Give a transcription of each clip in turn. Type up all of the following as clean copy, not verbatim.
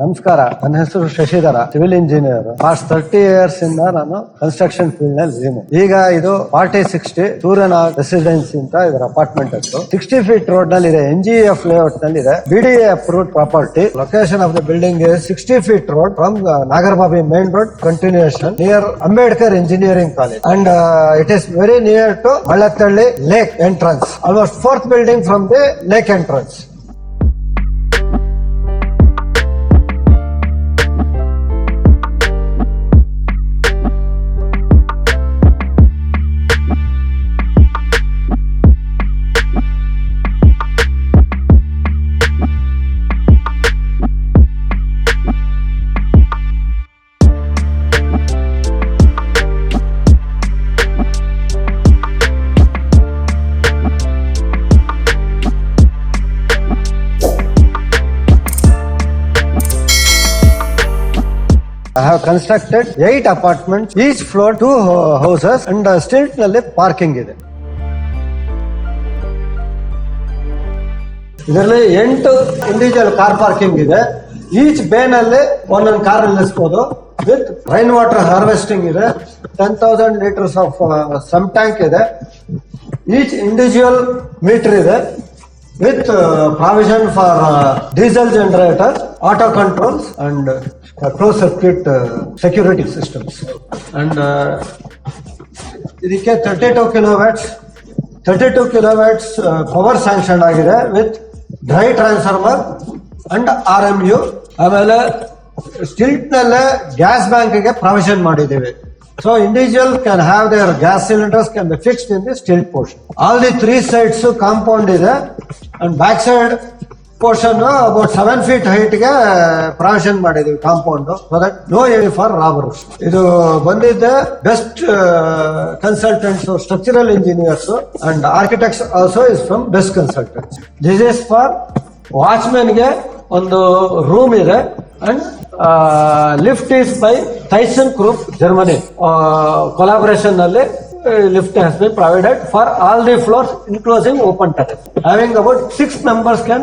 ನಮಸ್ಕಾರ, ನನ್ನ ಹೆಸರು Shashidhara, civil engineer. Past 30 years ಇಂದ ನಾನು ಕನ್ಸ್ಟ್ರಕ್ಷನ್ ಫೀಲ್ಡ್ ನಲ್ಲಿ ಇದ್ದೀನಿ. ಈಗ ಇದು 4060 ಸೂರ್ಯನಾಗ್ ರೆಸಿಡೆನ್ಸಿ ಅಂತ ಇದರ ಅಪಾರ್ಟ್ಮೆಂಟ್ ಅದು 60 feet ರೋಡ್ ನಲ್ಲಿ ಇದೆ. NGF ಲೇಔಟ್ ನಲ್ಲಿ ಇದೆ. BDA approved property. Location of the building is 60 feet road from Nagarbabi main road continuation near Ambedkar Engineering College, and it is very near to Mallatthalli Lake entrance, almost 4th building from the lake entrance. I have constructed 8 apartments, each floor 2 houses, and stilt ನಲ್ಲಿ parking ಇದೆ. ಇದರಲ್ಲಿ 8 individual car parking ಇದೆ. Each ಬೇ ನಲ್ಲಿ ಒಂದೊಂದು car ನಿಲ್ಲಿಸಬಹುದು. With rain water harvesting ಇದೆ. 10,000 liters of some tank ಇದೆ. ಈಚ್ ಇಂಡಿವಿಜುವಲ್ ಮೀಟರ್ ಇದೆ. With provision for diesel generators, auto controls, and closed circuit security systems. And ಇದಕ್ಕೆ 32 kilowatts power sanction ಆಗಿದೆ with dry transformer and RMU. ಆಮೇಲೆ stilt ನಲ್ಲೇ gas bank ಗೆ provision ಮಾಡಿದ್ದೇವೆ. So individual can have their gas cylinders can be fixed in the stilt portion. All the 3 sides compound ಇದೆ, and back side portion about 7 feet height ಗೆ provision ಮಾಡಿದೀವಿ compound, so that no area for robbers. ಇದು ಬಂದಿದ್ದೆ best consultants, structural engineers and architects also is from best consultants. This is for watchmen ಗೆ ಒಂದು room ಇದೆ, and lift is by ThyssenKrupp Germany. Collaboration ನಲ್ಲಿ lift has been provided for all the floors including open terrace. Having about 6 members can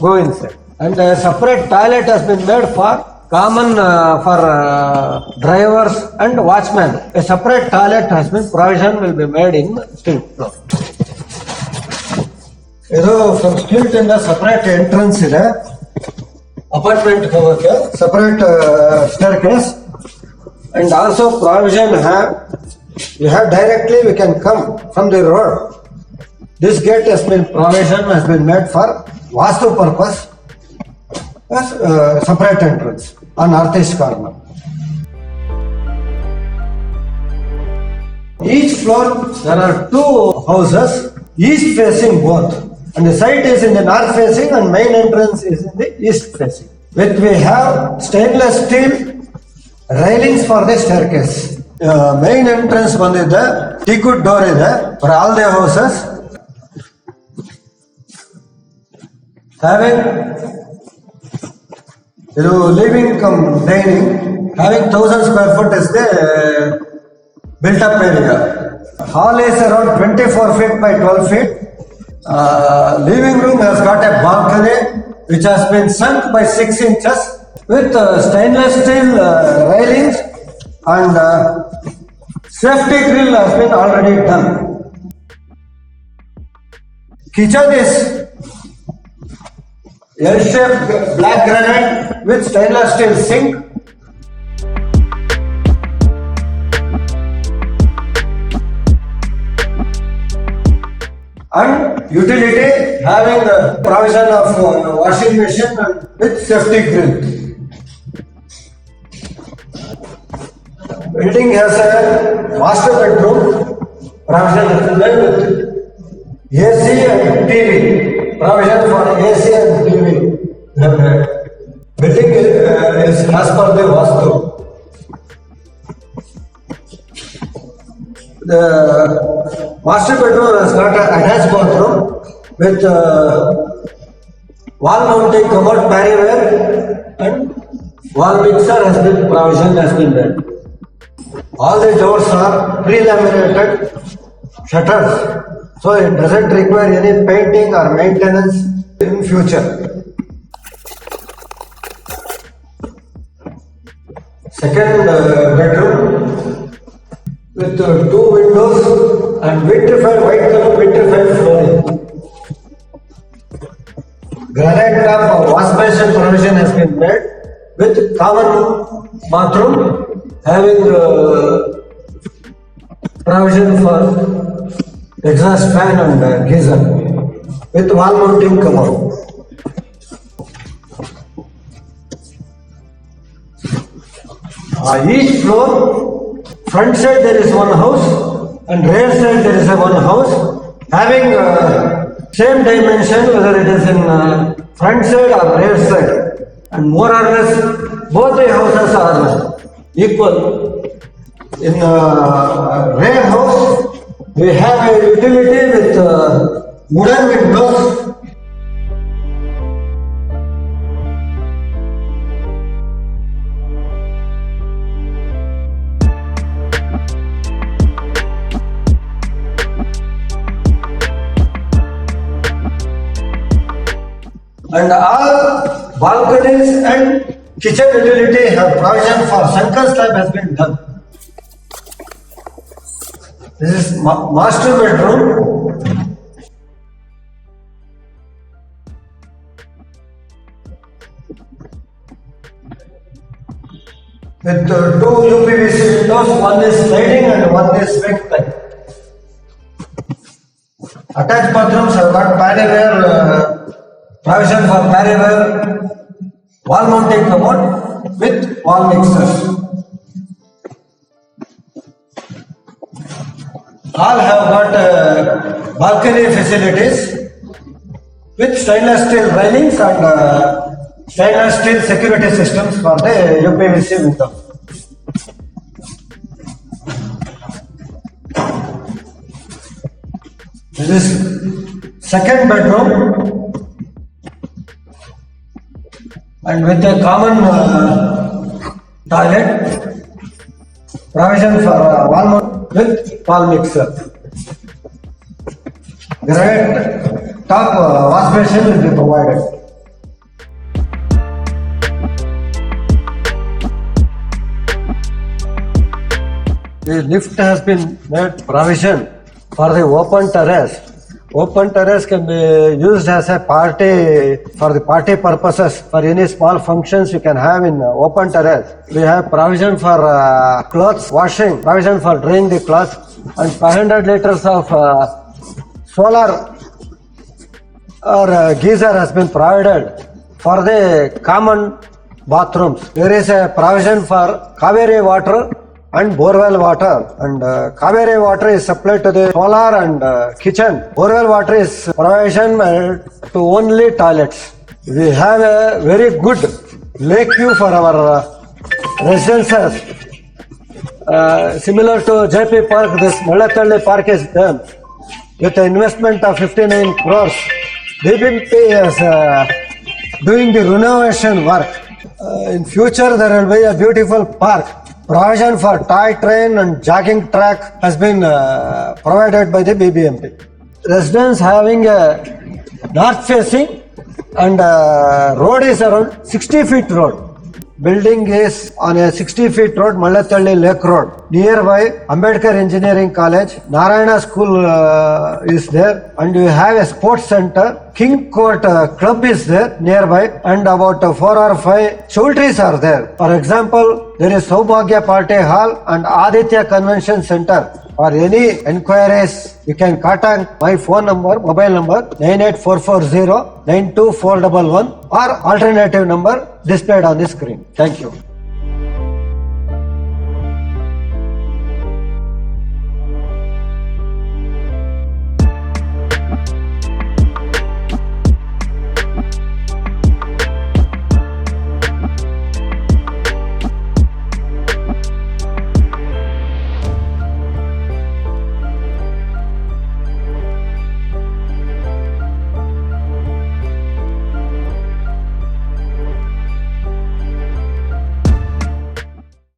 go inside, and a separate toilet has been made for common for drivers and watchmen. A separate toilet has been provision will be made in stilt floor. ಇದು from stilt ಇಂದ separate entrance ಇದೆ. Apartment ಹೋಗೋಕೆ separate staircase, and also provision we have directly we can come from the road. This gate has been made for vastu purpose as separate entrance on northeast corner. Each floor there are 2 houses, east facing both, and the site is in the north facing and main entrance is in the east facing. We have stainless steel railings for the staircase. Main entrance ಬಂದಿದೆ, teakwood door ಇದೆ for all the houses. Having living cum dining, having 1000 square foot is the built up area. Hall is around 24 feet by 12 feet. Living room has got a balcony which has been sunk by 6 inches with stainless steel railings, and safety grill has been already done. Kitchen is L-shaped black granite with stainless steel sink. And utility having the provision of washing machine and with safety grill. Building has a master bedroom, provision with AC and TV, provision for AC and TV. Building is as per the Vastu. The master bedroom has got an attached bathroom with wall mounting commode barrier, and wall mixer provision has been made. All the doors are pre-laminated shutters, so it doesn't require any painting or maintenance in future. Second bedroom with two windows and vitrified white color vitrified flooring. Granite top wash basin provision has been made with common bathroom having provision for exhaust fan and geyser with wall mounting cover. Each floor, front side there is one house and rear side there is a one house having same dimension whether it is in front side or rear side, and more or less both the houses are equal. In rear house we have a utility with wooden windows. And all balconies and kitchen utility have provision for Shankar slab has been done. This is master bedroom. With two UPVC windows, one is sliding and one is swing type. Attached bathrooms have got paddyware. Provision for paddyware, wall mounting commode with wall mixers. All have got balcony facilities with stainless steel railings and stainless steel security systems for the UPVC window. This is second bedroom. And with a common toilet, provision for wall mount with wall mixer. Granite top wash basin will be provided. The lift has been made provision for the open terrace. Open terrace can be used as a party for the party purposes. For any small functions you can have in open terrace. We have provision for clothes washing, provision for drying the clothes, and 500 liters of solar or geyser has been provided for the common bathrooms. There is a provision for Kaveri water and borewell water, and Kaveri water is supplied to the solar and kitchen. Borewell water is provision to only toilets. We have a very good lake view for our residences. Similar to JP Park, this Mallatalli Park is done with an investment of 59 crores. BBMP is doing the renovation work. In future there will be a beautiful park. Provision for toy train and jogging track has been provided by the BBMP. Residents having a north facing and road is around 60 feet road. Building is on a 60 feet road, Mallatalli Lake Road. Nearby Ambedkar Engineering College, Narayana School is there, and we have a sports center. King Court Club is there nearby, and about 4 or 5 chowdhuries are there. For example, there is Saubhagya Party Hall and Aditya Convention Center. For any enquiries, you can contact my phone number, mobile number 98440 92411 or alternative number displayed on the screen. Thank you.